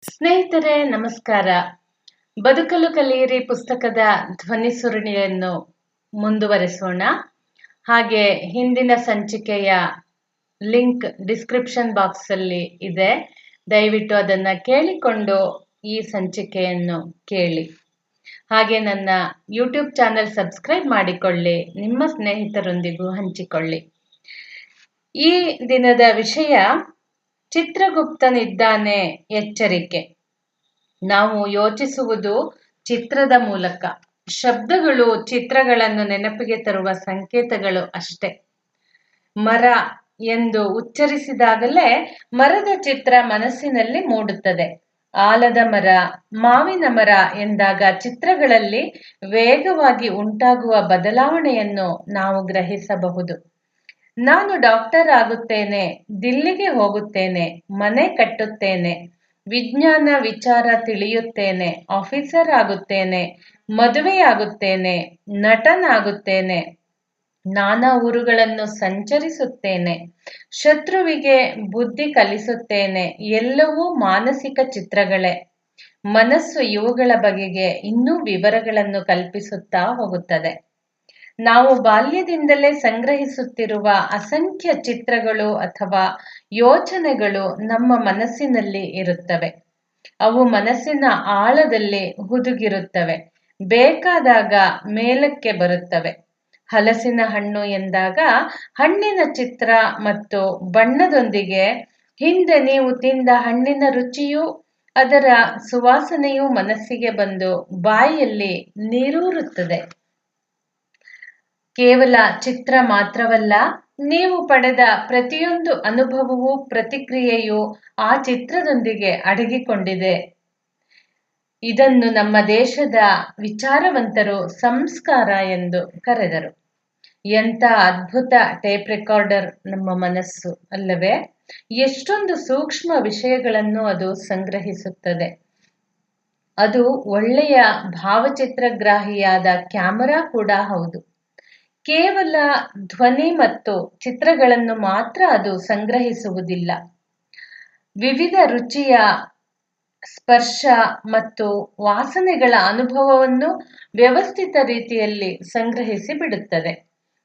ಸ್ನೇಹಿತರೆ ನಮಸ್ಕಾರ. ಬದುಕಲು ಕಲಿಯಿರಿ ಪುಸ್ತಕದ ಧ್ವನಿ ಸುರುಳಿಯನ್ನು ಮುಂದುವರಿಸೋಣ. ಹಾಗೆ ಹಿಂದಿನ ಸಂಚಿಕೆಯ ಲಿಂಕ್ ಡಿಸ್ಕ್ರಿಪ್ಷನ್ ಬಾಕ್ಸ್ ಅಲ್ಲಿ ಇದೆ. ದಯವಿಟ್ಟು ಅದನ್ನ ಕೇಳಿಕೊಂಡು ಈ ಸಂಚಿಕೆಯನ್ನು ಕೇಳಿ. ಹಾಗೆ ನನ್ನ ಯೂಟ್ಯೂಬ್ ಚಾನೆಲ್ ಸಬ್ಸ್ಕ್ರೈಬ್ ಮಾಡಿಕೊಳ್ಳಿ, ನಿಮ್ಮ ಸ್ನೇಹಿತರೊಂದಿಗೂ ಹಂಚಿಕೊಳ್ಳಿ. ಈ ದಿನದ ವಿಷಯ ಚಿತ್ರಗುಪ್ತನಿದ್ದಾನೆ, ಎಚ್ಚರಿಕೆ. ನಾವು ಯೋಚಿಸುವುದು ಚಿತ್ರದ ಮೂಲಕ. ಶಬ್ದಗಳು ಚಿತ್ರಗಳನ್ನು ನೆನಪಿಗೆ ತರುವ ಸಂಕೇತಗಳು ಅಷ್ಟೆ. ಮರ ಎಂದು ಉಚ್ಚರಿಸಿದಾಗಲೇ ಮರದ ಚಿತ್ರ ಮನಸ್ಸಿನಲ್ಲಿ ಮೂಡುತ್ತದೆ. ಆಲದ ಮರ, ಮಾವಿನ ಮರ ಎಂದಾಗ ಚಿತ್ರಗಳಲ್ಲಿ ವೇಗವಾಗಿ ಉಂಟಾಗುವ ಬದಲಾವಣೆಯನ್ನು ನಾವು ಗ್ರಹಿಸಬಹುದು. ನಾನು ಡಾಕ್ಟರ್ ಆಗುತ್ತೇನೆ, ದಿಲ್ಲಿಗೆ ಹೋಗುತ್ತೇನೆ, ಮನೆ ಕಟ್ಟುತ್ತೇನೆ, ವಿಜ್ಞಾನ ವಿಚಾರ ತಿಳಿಯುತ್ತೇನೆ, ಆಫೀಸರ್ ಆಗುತ್ತೇನೆ, ಮದುವೆಯಾಗುತ್ತೇನೆ, ನಟನಾಗುತ್ತೇನೆ, ನಾನಾ ಊರುಗಳನ್ನು ಸಂಚರಿಸುತ್ತೇನೆ, ಶತ್ರುವಿಗೆ ಬುದ್ಧಿ ಕಲಿಸುತ್ತೇನೆ. ಎಲ್ಲವೂ ಮಾನಸಿಕ ಚಿತ್ರಗಳೇ. ಮನಸ್ಸು ಇವುಗಳ ಬಗೆಗೆ ಇನ್ನೂ ವಿವರಗಳನ್ನು ಕಲ್ಪಿಸುತ್ತಾ ಹೋಗುತ್ತದೆ. ನಾವು ಬಾಲ್ಯದಿಂದಲೇ ಸಂಗ್ರಹಿಸುತ್ತಿರುವ ಅಸಂಖ್ಯ ಚಿತ್ರಗಳು ಅಥವಾ ಯೋಚನೆಗಳು ನಮ್ಮ ಮನಸ್ಸಿನಲ್ಲಿ ಇರುತ್ತವೆ. ಅವು ಮನಸ್ಸಿನ ಆಳದಲ್ಲಿ ಹುದುಗಿರುತ್ತವೆ. ಬೇಕಾದಾಗ ಮೇಲಕ್ಕೆ ಬರುತ್ತವೆ. ಹಲಸಿನ ಹಣ್ಣು ಎಂದಾಗ ಹಣ್ಣಿನ ಚಿತ್ರ ಮತ್ತು ಬಣ್ಣದೊಂದಿಗೆ ಹಿಂದೆ ನೀವು ತಿಂದ ಹಣ್ಣಿನ ರುಚಿಯೂ ಅದರ ಸುವಾಸನೆಯೂ ಮನಸ್ಸಿಗೆ ಬಂದು ಬಾಯಲ್ಲಿ ನೀರೂರುತ್ತದೆ. ಕೇವಲ ಚಿತ್ರ ಮಾತ್ರವಲ್ಲ, ನೀವು ಪಡೆದ ಪ್ರತಿಯೊಂದು ಅನುಭವವೂ ಪ್ರತಿಕ್ರಿಯೆಯೂ ಆ ಚಿತ್ರದೊಂದಿಗೆ ಅಡಗಿಕೊಂಡಿದೆ. ಇದನ್ನು ನಮ್ಮ ದೇಶದ ವಿಚಾರವಂತರು ಸಂಸ್ಕಾರ ಎಂದು ಕರೆದರು. ಎಂಥ ಅದ್ಭುತ ಟೇಪ್ ರೆಕಾರ್ಡರ್ ನಮ್ಮ ಮನಸ್ಸು ಅಲ್ಲವೇ? ಎಷ್ಟೊಂದು ಸೂಕ್ಷ್ಮ ವಿಷಯಗಳನ್ನು ಅದು ಸಂಗ್ರಹಿಸುತ್ತದೆ. ಅದು ಒಳ್ಳೆಯ ಭಾವಚಿತ್ರಗ್ರಾಹಿಯಾದ ಕ್ಯಾಮರಾ ಕೂಡ ಹೌದು. ಕೇವಲ ಧ್ವನಿ ಮತ್ತು ಚಿತ್ರಗಳನ್ನು ಮಾತ್ರ ಅದು ಸಂಗ್ರಹಿಸುವುದಿಲ್ಲ. ವಿವಿಧ ರುಚಿಯ, ಸ್ಪರ್ಶ ಮತ್ತು ವಾಸನೆಗಳ ಅನುಭವವನ್ನು ವ್ಯವಸ್ಥಿತ ರೀತಿಯಲ್ಲಿ ಸಂಗ್ರಹಿಸಿ ಬಿಡುತ್ತದೆ.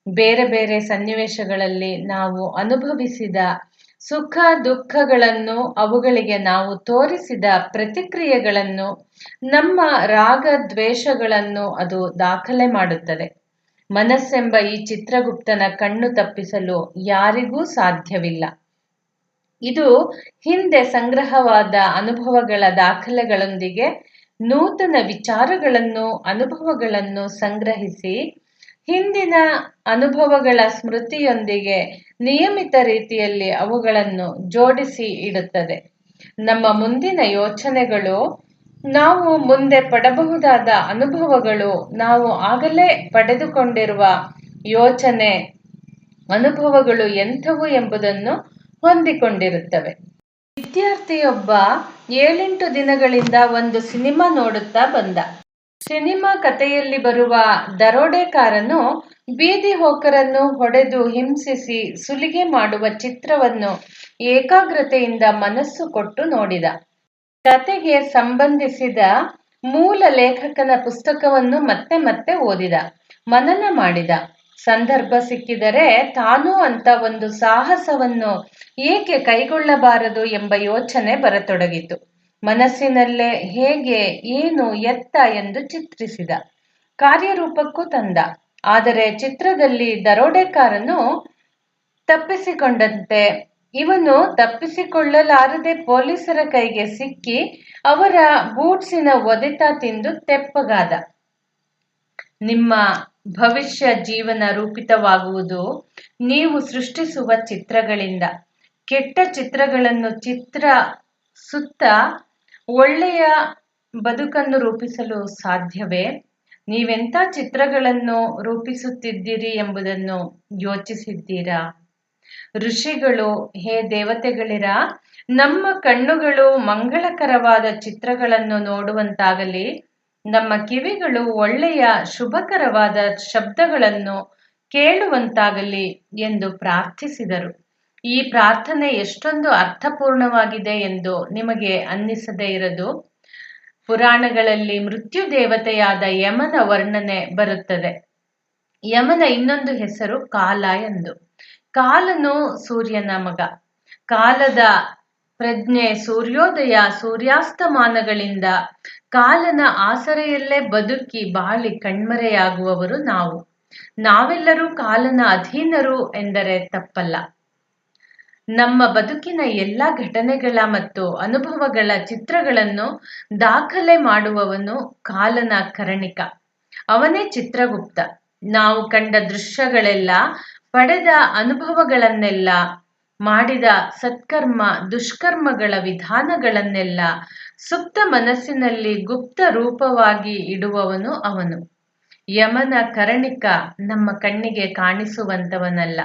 ಬೇರೆ ಬೇರೆ ಸನ್ನಿವೇಶಗಳಲ್ಲಿ ನಾವು ಅನುಭವಿಸಿದ ಸುಖ ದುಃಖಗಳನ್ನು, ಅವುಗಳಿಗೆ ನಾವು ತೋರಿಸಿದ ಪ್ರತಿಕ್ರಿಯೆಗಳನ್ನು, ನಮ್ಮ ರಾಗ ದ್ವೇಷಗಳನ್ನು ಅದು ದಾಖಲೆ ಮಾಡುತ್ತದೆ. ಮನಸ್ಸೆಂಬ ಈ ಚಿತ್ರಗುಪ್ತನ ಕಣ್ಣು ತಪ್ಪಿಸಲು ಯಾರಿಗೂ ಸಾಧ್ಯವಿಲ್ಲ. ಇದು ಹಿಂದೆ ಸಂಗ್ರಹವಾದ ಅನುಭವಗಳ ದಾಖಲೆಗಳೊಂದಿಗೆ ನೂತನ ವಿಚಾರಗಳನ್ನು, ಅನುಭವಗಳನ್ನು ಸಂಗ್ರಹಿಸಿ ಹಿಂದಿನ ಅನುಭವಗಳ ಸ್ಮೃತಿಯೊಂದಿಗೆ ನಿಯಮಿತ ರೀತಿಯಲ್ಲಿ ಅವುಗಳನ್ನು ಜೋಡಿಸಿ ಇಡುತ್ತದೆ. ನಮ್ಮ ಮುಂದಿನ ಯೋಚನೆಗಳು, ನಾವು ಮುಂದೆ ಪಡಬಹುದಾದ ಅನುಭವಗಳು, ನಾವು ಆಗಲೇ ಪಡೆದುಕೊಂಡಿರುವ ಯೋಚನೆ ಅನುಭವಗಳು ಎಂಥವು ಎಂಬುದನ್ನು ಹೊಂದಿಕೊಂಡಿರುತ್ತವೆ. ವಿದ್ಯಾರ್ಥಿಯೊಬ್ಬ 7-8 ದಿನಗಳಿಂದ ಒಂದು ಸಿನಿಮಾ ನೋಡುತ್ತಾ ಬಂದ. ಸಿನಿಮಾ ಕಥೆಯಲ್ಲಿ ಬರುವ ದರೋಡೆಕಾರನು ಬೀದಿ ಹೋಕರನ್ನು ಹೊಡೆದು ಹಿಂಸಿಸಿ ಸುಲಿಗೆ ಮಾಡುವ ಚಿತ್ರವನ್ನು ಏಕಾಗ್ರತೆಯಿಂದ ಮನಸ್ಸು ಕೊಟ್ಟು ನೋಡಿದ. ಕತೆಗೆ ಸಂಬಂಧಿಸಿದ ಮೂಲ ಲೇಖಕನ ಪುಸ್ತಕವನ್ನು ಮತ್ತೆ ಮತ್ತೆ ಓದಿದ, ಮನನ ಮಾಡಿದ. ಸಂದರ್ಭ ಸಿಕ್ಕಿದರೆ ತಾನೂ ಅಂತ ಒಂದು ಸಾಹಸವನ್ನು ಏಕೆ ಕೈಗೊಳ್ಳಬಾರದು ಎಂಬ ಯೋಚನೆ ಬರತೊಡಗಿತು. ಮನಸ್ಸಿನಲ್ಲೇ ಹೇಗೆ, ಏನು, ಎತ್ತ ಎಂದು ಚಿತ್ರಿಸಿದ, ಕಾರ್ಯರೂಪಕ್ಕೂ ತಂದ. ಆದರೆ ಚಿತ್ರದಲ್ಲಿ ದರೋಡೆಕಾರನು ತಪ್ಪಿಸಿಕೊಂಡಂತೆ ಇವನು ತಪ್ಪಿಸಿಕೊಳ್ಳಲಾರದೆ ಪೊಲೀಸರ ಕೈಗೆ ಸಿಕ್ಕಿ ಅವರ ಬೂಟ್ಸಿನ ಒದೆತ ತಿಂದು ತೆಪ್ಪಗಾದ. ನಿಮ್ಮ ಭವಿಷ್ಯ ಜೀವನ ರೂಪಿತವಾಗುವುದು ನೀವು ಸೃಷ್ಟಿಸುವ ಚಿತ್ರಗಳಿಂದ. ಕೆಟ್ಟ ಚಿತ್ರಗಳನ್ನು ಚಿತ್ರ ಸುತ್ತ ಒಳ್ಳೆಯ ಬದುಕನ್ನು ರೂಪಿಸಲು ಸಾಧ್ಯವೇ? ನೀವೆಂಥ ಚಿತ್ರಗಳನ್ನು ರೂಪಿಸುತ್ತಿದ್ದೀರಿ ಎಂಬುದನ್ನು ಯೋಚಿಸಿದ್ದೀರಾ? ಋಷಿಗಳು, ಹೇ ದೇವತೆಗಳಿರ, ನಮ್ಮ ಕಣ್ಣುಗಳು ಮಂಗಳಕರವಾದ ಚಿತ್ರಗಳನ್ನು ನೋಡುವಂತಾಗಲಿ, ನಮ್ಮ ಕಿವಿಗಳು ಒಳ್ಳೆಯ ಶುಭಕರವಾದ ಶಬ್ದಗಳನ್ನು ಕೇಳುವಂತಾಗಲಿ ಎಂದು ಪ್ರಾರ್ಥಿಸಿದರು. ಈ ಪ್ರಾರ್ಥನೆ ಎಷ್ಟೊಂದು ಅರ್ಥಪೂರ್ಣವಾಗಿದೆ ಎಂದು ನಿಮಗೆ ಅನ್ನಿಸದೇ ಇರದು. ಪುರಾಣಗಳಲ್ಲಿ ಮೃತ್ಯು ದೇವತೆಯಾದ ಯಮನ ವರ್ಣನೆ ಬರುತ್ತದೆ. ಯಮನ ಇನ್ನೊಂದು ಹೆಸರು ಕಾಲ ಎಂದು. ಕಾಲನು ಸೂರ್ಯನ ಮಗ. ಕಾಲದ ಪ್ರಜ್ಞೆ ಸೂರ್ಯೋದಯ ಸೂರ್ಯಾಸ್ತಮಾನಗಳಿಂದ ಕಾಲನ ಆಸರೆಯಲ್ಲೇ ಬದುಕಿ ಬಾಳಿ ಕಣ್ಮರೆಯಾಗುವವರು ನಾವು. ನಾವೆಲ್ಲರೂ ಕಾಲನ ಅಧೀನರು ಎಂದರೆ ತಪ್ಪಲ್ಲ. ನಮ್ಮ ಬದುಕಿನ ಎಲ್ಲ ಘಟನೆಗಳ ಮತ್ತು ಅನುಭವಗಳ ಚಿತ್ರಗಳನ್ನು ದಾಖಲೆ ಮಾಡುವವನು ಕಾಲನ ಕರಣಿಕ. ಅವನೇ ಚಿತ್ರಗುಪ್ತ. ನಾವು ಕಂಡ ದೃಶ್ಯಗಳೆಲ್ಲ, ಪಡೆದ ಅನುಭವಗಳನ್ನೆಲ್ಲ, ಮಾಡಿದ ಸತ್ಕರ್ಮ ದುಷ್ಕರ್ಮಗಳ ವಿಧಾನಗಳನ್ನೆಲ್ಲ ಸುಪ್ತ ಮನಸ್ಸಿನಲ್ಲಿ ಗುಪ್ತ ರೂಪವಾಗಿ ಇಡುವವನು ಅವನು. ಯಮನ ಕರಣಿಕ ನಮ್ಮ ಕಣ್ಣಿಗೆ ಕಾಣಿಸುವಂತವನಲ್ಲ.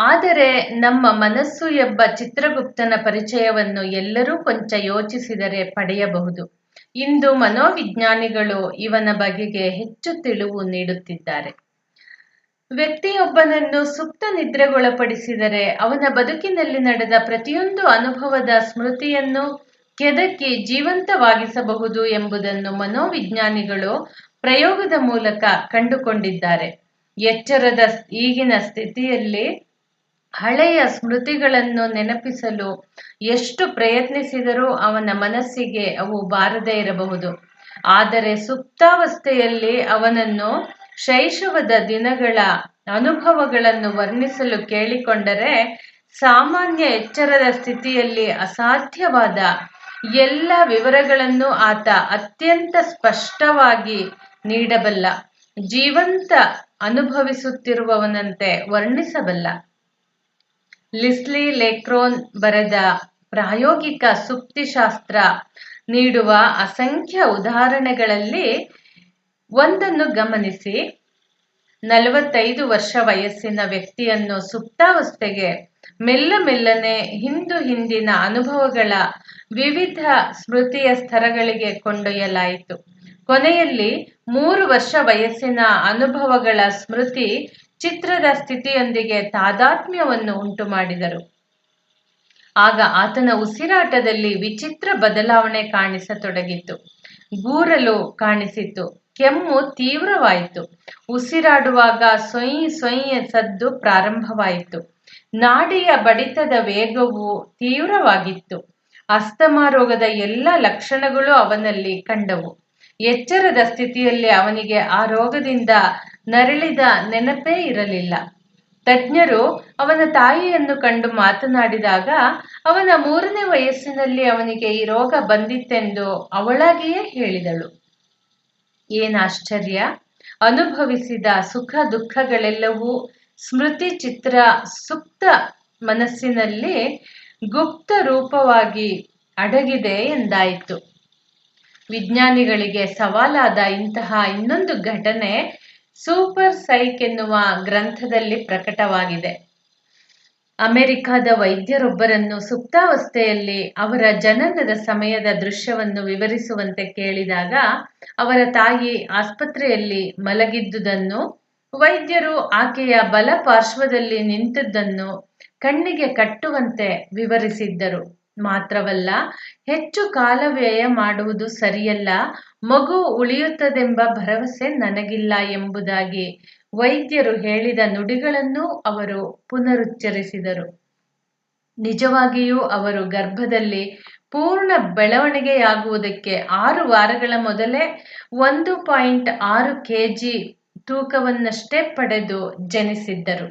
ಆದರೆ ನಮ್ಮ ಮನಸ್ಸು ಎಂಬ ಚಿತ್ರಗುಪ್ತನ ಪರಿಚಯವನ್ನು ಎಲ್ಲರೂ ಕೊಂಚ ಯೋಚಿಸಿದರೆ ಪಡೆಯಬಹುದು. ಇಂದು ಮನೋವಿಜ್ಞಾನಿಗಳು ಇವನ ಬಗೆಗೆ ಹೆಚ್ಚು ತಿಳಿವು ನೀಡುತ್ತಿದ್ದಾರೆ. ವ್ಯಕ್ತಿಯೊಬ್ಬನನ್ನು ಸುಪ್ತ ನಿದ್ರೆಗೊಳಪಡಿಸಿದರೆ ಅವನ ಬದುಕಿನಲ್ಲಿ ನಡೆದ ಪ್ರತಿಯೊಂದು ಅನುಭವದ ಸ್ಮೃತಿಯನ್ನು ಕೆದಕಿ ಜೀವಂತವಾಗಿಸಬಹುದು ಎಂಬುದನ್ನು ಮನೋವಿಜ್ಞಾನಿಗಳು ಪ್ರಯೋಗದ ಮೂಲಕ ಕಂಡುಕೊಂಡಿದ್ದಾರೆ. ಎಚ್ಚರದ ಈಗಿನ ಸ್ಥಿತಿಯಲ್ಲಿ ಹಳೆಯ ಸ್ಮೃತಿಗಳನ್ನು ನೆನಪಿಸಲು ಎಷ್ಟು ಪ್ರಯತ್ನಿಸಿದರೂ ಅವನ ಮನಸ್ಸಿಗೆ ಅವು ಬಾರದೇ ಇರಬಹುದು. ಆದರೆ ಸುಪ್ತಾವಸ್ಥೆಯಲ್ಲಿ ಅವನನ್ನು ಶೈಶವದ ದಿನಗಳ ಅನುಭವಗಳನ್ನು ವರ್ಣಿಸಲು ಕೇಳಿಕೊಂಡರೆ ಸಾಮಾನ್ಯ ಎಚ್ಚರದ ಸ್ಥಿತಿಯಲ್ಲಿ ಅಸಾಧ್ಯವಾದ ಎಲ್ಲ ವಿವರಗಳನ್ನು ಆತ ಅತ್ಯಂತ ಸ್ಪಷ್ಟವಾಗಿ ನೀಡಬಲ್ಲ. ಜೀವಂತ ಅನುಭವಿಸುತ್ತಿರುವವನಂತೆ ವರ್ಣಿಸಬಲ್ಲ. ಲಿಸ್ಲಿ ಲೇಕ್ರೋನ್ ಬರೆದ ಪ್ರಾಯೋಗಿಕ ಸುಪ್ತಿಶಾಸ್ತ್ರ ನೀಡುವ ಅಸಂಖ್ಯ ಉದಾಹರಣೆಗಳಲ್ಲಿ ಒಂದನ್ನು ಗಮನಿಸಿ. 45 ವರ್ಷ ವಯಸ್ಸಿನ ವ್ಯಕ್ತಿಯನ್ನು ಸುಪ್ತಾವಸ್ಥೆಗೆ ಮೆಲ್ಲನೆ ಹಿಂದಿನ ಅನುಭವಗಳ ವಿವಿಧ ಸ್ಮೃತಿಯ ಸ್ತರಗಳಿಗೆ ಕೊಂಡೊಯ್ಯಲಾಯಿತು. ಕೊನೆಯಲ್ಲಿ 3 ವರ್ಷ ವಯಸ್ಸಿನ ಅನುಭವಗಳ ಸ್ಮೃತಿ ಚಿತ್ರದ ಸ್ಥಿತಿಯೊಂದಿಗೆ ತಾದಾತ್ಮ್ಯವನ್ನು ಉಂಟು ಮಾಡಿದರು. ಆಗ ಆತನ ಉಸಿರಾಟದಲ್ಲಿ ವಿಚಿತ್ರ ಬದಲಾವಣೆ ಕಾಣಿಸತೊಡಗಿತು. ಗೂರಲು ಕಾಣಿಸಿತು. ಕೆಮ್ಮು ತೀವ್ರವಾಯಿತು. ಉಸಿರಾಡುವಾಗ ಸೊಯ್ ಸೊಯ್ ಸದ್ದು ಪ್ರಾರಂಭವಾಯಿತು. ನಾಡಿಯ ಬಡಿತದ ವೇಗವು ತೀವ್ರವಾಗಿತ್ತು. ಅಸ್ತಮಾ ರೋಗದ ಎಲ್ಲ ಲಕ್ಷಣಗಳು ಅವನಲ್ಲಿ ಕಂಡವು. ಎಚ್ಚರದ ಸ್ಥಿತಿಯಲ್ಲಿ ಅವನಿಗೆ ಆ ರೋಗದಿಂದ ನರಳಿದ ನೆನಪೇ ಇರಲಿಲ್ಲ. ತಜ್ಞರು ಅವನ ತಾಯಿಯನ್ನು ಕಂಡು ಮಾತನಾಡಿದಾಗ ಅವನ 3ನೇ ವಯಸ್ಸಿನಲ್ಲಿ ಅವನಿಗೆ ಈ ರೋಗ ಬಂದಿತ್ತೆಂದು ಅವಳಾಗಿಯೇ ಹೇಳಿದಳು. ಏನಾಶ್ಚರ್ಯ! ಅನುಭವಿಸಿದ ಸುಖ ದುಃಖಗಳೆಲ್ಲವೂ ಸ್ಮೃತಿ ಚಿತ್ರ ಸುಪ್ತ ಮನಸ್ಸಿನಲ್ಲಿ ಗುಪ್ತ ರೂಪವಾಗಿ ಅಡಗಿದೆ ಎಂದಾಯಿತು. ವಿಜ್ಞಾನಿಗಳಿಗೆ ಸವಾಲಾದ ಇಂತಹ ಇನ್ನೊಂದು ಘಟನೆ ಸೂಪರ್ ಸೈಕ್ ಎನ್ನುವ ಗ್ರಂಥದಲ್ಲಿ ಪ್ರಕಟವಾಗಿದೆ. ಅಮೆರಿಕದ ವೈದ್ಯರೊಬ್ಬರನ್ನು ಸುಪ್ತಾವಸ್ಥೆಯಲ್ಲಿ ಅವರ ಜನನದ ಸಮಯದ ದೃಶ್ಯವನ್ನು ವಿವರಿಸುವಂತೆ ಕೇಳಿದಾಗ ಅವರ ತಾಯಿ ಆಸ್ಪತ್ರೆಯಲ್ಲಿ ಮಲಗಿದ್ದುದನ್ನು, ವೈದ್ಯರು ಆಕೆಯ ಬಲ ಪಾರ್ಶ್ವದಲ್ಲಿ ನಿಂತಿದ್ದನ್ನು ಕಣ್ಣಿಗೆ ಕಟ್ಟುವಂತೆ ವಿವರಿಸಿದ್ದರು. ಮಾತ್ರವಲ್ಲ, ಹೆಚ್ಚು ಕಾಲ ವ್ಯಯ ಮಾಡುವುದು ಸರಿಯಲ್ಲ, ಮಗು ಉಳಿಯುತ್ತದೆಂಬ ಭರವಸೆ ನನಗಿಲ್ಲ ಎಂಬುದಾಗಿ ವೈದ್ಯರು ಹೇಳಿದ ನುಡಿಗಳನ್ನೂ ಅವರು ಪುನರುಚ್ಚರಿಸಿದರು. ನಿಜವಾಗಿಯೂ ಅವರು ಗರ್ಭದಲ್ಲಿ ಪೂರ್ಣ ಬೆಳವಣಿಗೆಯಾಗುವುದಕ್ಕೆ 6 ವಾರಗಳ ಮೊದಲೇ 1.6 kg ತೂಕವನ್ನಷ್ಟೇ ಪಡೆದು ಜನಿಸಿದ್ದರು.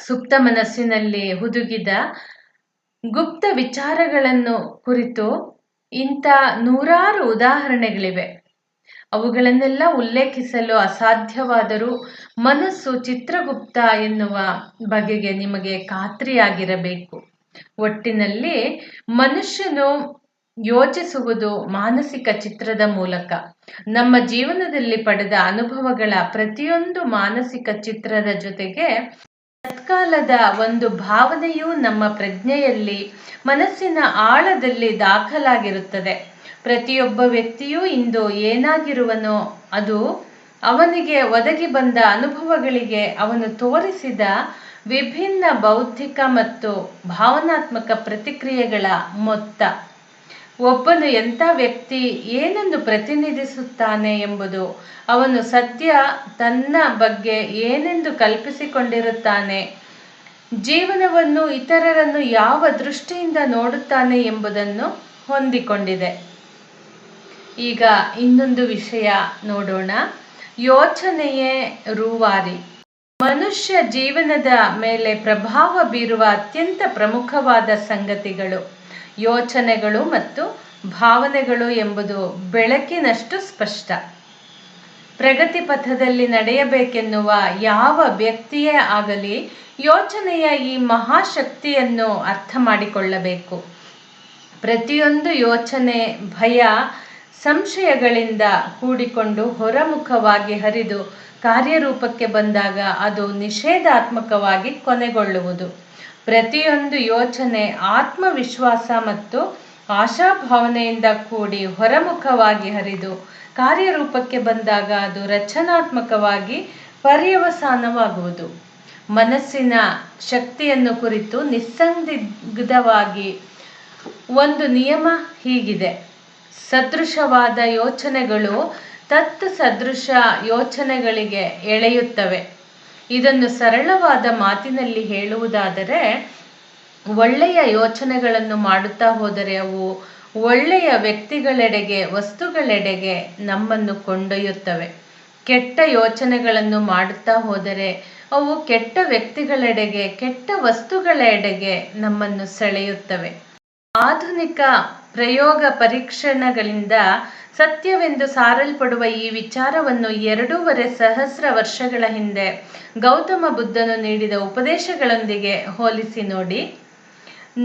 ಸುಪ್ತ ಮನಸ್ಸಿನಲ್ಲಿ ಹುದುಗಿದ ಗುಪ್ತ ವಿಚಾರಗಳನ್ನು ಕುರಿತು ಇಂಥ 100 ಉದಾಹರಣೆಗಳಿವೆ. ಅವುಗಳನ್ನೆಲ್ಲ ಉಲ್ಲೇಖಿಸಲು ಅಸಾಧ್ಯವಾದರೂ ಮನಸ್ಸು ಚಿತ್ರಗುಪ್ತ ಎನ್ನುವ ಬಗೆಗೆ ನಿಮಗೆ ಖಾತ್ರಿಯಾಗಿರಬೇಕು. ಒಟ್ಟಿನಲ್ಲಿ ಮನುಷ್ಯನು ಯೋಚಿಸುವುದು ಮಾನಸಿಕ ಚಿತ್ರದ ಮೂಲಕ. ನಮ್ಮ ಜೀವನದಲ್ಲಿ ಪಡೆದ ಅನುಭವಗಳ ಪ್ರತಿಯೊಂದು ಮಾನಸಿಕ ಚಿತ್ರದ ಜೊತೆಗೆ ತತ್ಕಾಲದ ಒಂದು ಭಾವನೆಯೂ ನಮ್ಮ ಪ್ರಜ್ಞೆಯಲ್ಲಿ, ಮನಸ್ಸಿನ ಆಳದಲ್ಲಿ ದಾಖಲಾಗಿರುತ್ತದೆ. ಪ್ರತಿಯೊಬ್ಬ ವ್ಯಕ್ತಿಯೂ ಇಂದು ಏನಾಗಿರುವನೋ ಅದು ಅವನಿಗೆ ಒದಗಿ ಬಂದ ಅನುಭವಗಳಿಗೆ ಅವನು ತೋರಿಸಿದ ವಿಭಿನ್ನ ಬೌದ್ಧಿಕ ಮತ್ತು ಭಾವನಾತ್ಮಕ ಪ್ರತಿಕ್ರಿಯೆಗಳ ಮೊತ್ತ. ಒಬ್ಬನು ಎಂಥ ವ್ಯಕ್ತಿ ಏನನ್ನು ಪ್ರತಿನಿಧಿಸುತ್ತಾನೆ ಎಂಬುದು, ಅವನು ಸದ್ಯ ತನ್ನ ಬಗ್ಗೆ ಏನೆಂದು ಕಲ್ಪಿಸಿಕೊಂಡಿರುತ್ತಾನೆ, ಜೀವನವನ್ನು ಇತರರನ್ನು ಯಾವ ದೃಷ್ಟಿಯಿಂದ ನೋಡುತ್ತಾನೆ ಎಂಬುದನ್ನು ಹೊಂದಿಕೊಂಡಿದೆ. ಈಗ ಇನ್ನೊಂದು ವಿಷಯ ನೋಡೋಣ. ಯೋಚನೆಯೇ ರೂವಾರಿ. ಮನುಷ್ಯ ಜೀವನದ ಮೇಲೆ ಪ್ರಭಾವ ಬೀರುವ ಅತ್ಯಂತ ಪ್ರಮುಖವಾದ ಸಂಗತಿಗಳು ಯೋಚನೆಗಳು ಮತ್ತು ಭಾವನೆಗಳು ಎಂಬುದು ಬೆಳಕಿನಷ್ಟು ಸ್ಪಷ್ಟ. ಪ್ರಗತಿ ಪಥದಲ್ಲಿ ನಡೆಯಬೇಕೆನ್ನುವ ಯಾವ ವ್ಯಕ್ತಿಯೇ ಆಗಲಿ ಯೋಚನೆಯ ಈ ಮಹಾಶಕ್ತಿಯನ್ನು ಅರ್ಥ ಮಾಡಿಕೊಳ್ಳಬೇಕು. ಪ್ರತಿಯೊಂದು ಯೋಚನೆ ಭಯ, ಸಂಶಯಗಳಿಂದ ಕೂಡಿಕೊಂಡು ಹೊರಮುಖವಾಗಿ ಹರಿದು ಕಾರ್ಯರೂಪಕ್ಕೆ ಬಂದಾಗ ಅದು ನಿಷೇಧಾತ್ಮಕವಾಗಿ ಕೊನೆಗೊಳ್ಳುವುದು. ಪ್ರತಿಯೊಂದು ಯೋಚನೆ ಆತ್ಮವಿಶ್ವಾಸ ಮತ್ತು ಆಶಾಭಾವನೆಯಿಂದ ಕೂಡಿ ಹೊರಮುಖವಾಗಿ ಹರಿದು ಕಾರ್ಯರೂಪಕ್ಕೆ ಬಂದಾಗ ಅದು ರಚನಾತ್ಮಕವಾಗಿ ಪರ್ಯವಸಾನವಾಗುವುದು. ಮನಸ್ಸಿನ ಶಕ್ತಿಯನ್ನು ಕುರಿತು ನಿಸ್ಸಂದಿಗ್ಧವಾಗಿ ಒಂದು ನಿಯಮ ಹೀಗಿದೆ: ಸದೃಶವಾದ ಯೋಚನೆಗಳು ತತ್ಸದೃಶ ಯೋಚನೆಗಳಿಗೆ ಎಳೆಯುತ್ತವೆ. ಇದನ್ನು ಸರಳವಾದ ಮಾತಿನಲ್ಲಿ ಹೇಳುವುದಾದರೆ, ಒಳ್ಳೆಯ ಯೋಚನೆಗಳನ್ನು ಮಾಡುತ್ತಾ ಹೋದರೆ ಅವು ಒಳ್ಳೆಯ ವ್ಯಕ್ತಿಗಳೆಡೆಗೆ, ವಸ್ತುಗಳೆಡೆಗೆ ನಮ್ಮನ್ನು ಕೊಂಡೊಯ್ಯುತ್ತವೆ. ಕೆಟ್ಟ ಯೋಚನೆಗಳನ್ನು ಮಾಡುತ್ತಾ ಹೋದರೆ ಅವು ಕೆಟ್ಟ ವ್ಯಕ್ತಿಗಳೆಡೆಗೆ, ಕೆಟ್ಟ ವಸ್ತುಗಳೆಡೆಗೆ ನಮ್ಮನ್ನು ಸೆಳೆಯುತ್ತವೆ. ಆಧುನಿಕ ಪ್ರಯೋಗ ಪರೀಕ್ಷಣಗಳಿಂದ ಸತ್ಯವೆಂದು ಸಾರಲ್ಪಡುವ ಈ ವಿಚಾರವನ್ನು 2.5 ಸಹಸ್ರ ವರ್ಷಗಳ ಹಿಂದೆ ಗೌತಮ ಬುದ್ಧನು ನೀಡಿದ ಉಪದೇಶಗಳೊಂದಿಗೆ ಹೋಲಿಸಿ ನೋಡಿ.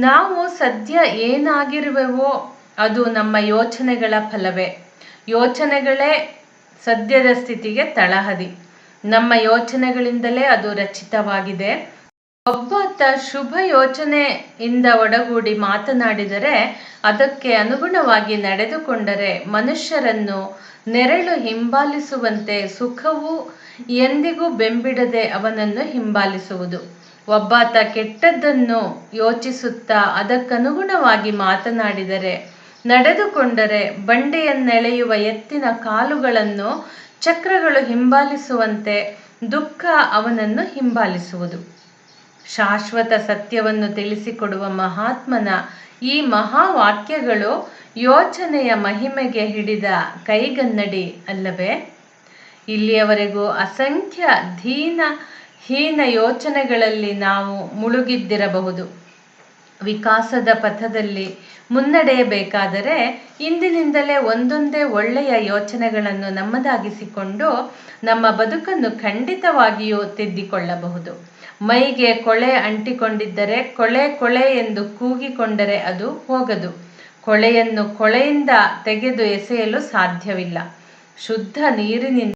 ನಾವು ಸದ್ಯ ಏನಾಗಿರುವೆವೋ ಅದು ನಮ್ಮ ಯೋಚನೆಗಳ ಫಲವೇ. ಯೋಚನೆಗಳೇ ಸದ್ಯದ ಸ್ಥಿತಿಗೆ ತಳಹದಿ. ನಮ್ಮ ಯೋಚನೆಗಳಿಂದಲೇ ಅದು ರಚಿತವಾಗಿದೆ. ಒಬ್ಬಾತ ಶುಭ ಯೋಚನೆಯಿಂದ ಒಡಗೂಡಿ ಮಾತನಾಡಿದರೆ, ಅದಕ್ಕೆ ಅನುಗುಣವಾಗಿ ನಡೆದುಕೊಂಡರೆ ಮನುಷ್ಯರನ್ನು ನೆರಳು ಹಿಂಬಾಲಿಸುವಂತೆ ಸುಖವು ಎಂದಿಗೂ ಬೆಂಬಿಡದೆ ಅವನನ್ನು ಹಿಂಬಾಲಿಸುವುದು. ಒಬ್ಬಾತ ಕೆಟ್ಟದ್ದನ್ನು ಯೋಚಿಸುತ್ತಾ ಅದಕ್ಕನುಗುಣವಾಗಿ ಮಾತನಾಡಿದರೆ, ನಡೆದುಕೊಂಡರೆ ಬಂಡೆಯನ್ನೆಳೆಯುವ ಎತ್ತಿನ ಕಾಲುಗಳನ್ನು ಚಕ್ರಗಳು ಹಿಂಬಾಲಿಸುವಂತೆ ದುಃಖ ಅವನನ್ನು ಹಿಂಬಾಲಿಸುವುದು. ಶಾಶ್ವತ ಸತ್ಯವನ್ನು ತಿಳಿಸಿಕೊಡುವ ಮಹಾತ್ಮನ ಈ ಮಹಾವಾಕ್ಯಗಳು ಯೋಚನೆಯ ಮಹಿಮೆಗೆ ಹಿಡಿದ ಕೈಗನ್ನಡಿ ಅಲ್ಲವೇ? ಇಲ್ಲಿಯವರೆಗೂ ಅಸಂಖ್ಯ ಹೀನ ಯೋಚನೆಗಳಲ್ಲಿ ನಾವು ಮುಳುಗಿದ್ದಿರಬಹುದು. ವಿಕಾಸದ ಪಥದಲ್ಲಿ ಮುನ್ನಡೆಯಬೇಕಾದರೆ ಇಂದಿನಿಂದಲೇ ಒಂದೊಂದೇ ಒಳ್ಳೆಯ ಯೋಚನೆಗಳನ್ನು ನಮ್ಮದಾಗಿಸಿಕೊಂಡು ನಮ್ಮ ಬದುಕನ್ನು ಖಂಡಿತವಾಗಿಯೂ ತಿದ್ದಿಕೊಳ್ಳಬಹುದು. ಮೈಗೆ ಕೊಳೆ ಅಂಟಿಕೊಂಡಿದ್ದರೆ ಕೊಳೆ ಕೊಳೆ ಎಂದು ಕೂಗಿಕೊಂಡರೆ ಅದು ಹೋಗದು. ಕೊಳೆಯನ್ನು ಕೊಳೆಯಿಂದ ತೆಗೆದು ಎಸೆಯಲು ಸಾಧ್ಯವಿಲ್ಲ. ಶುದ್ಧ ನೀರಿನಿಂದ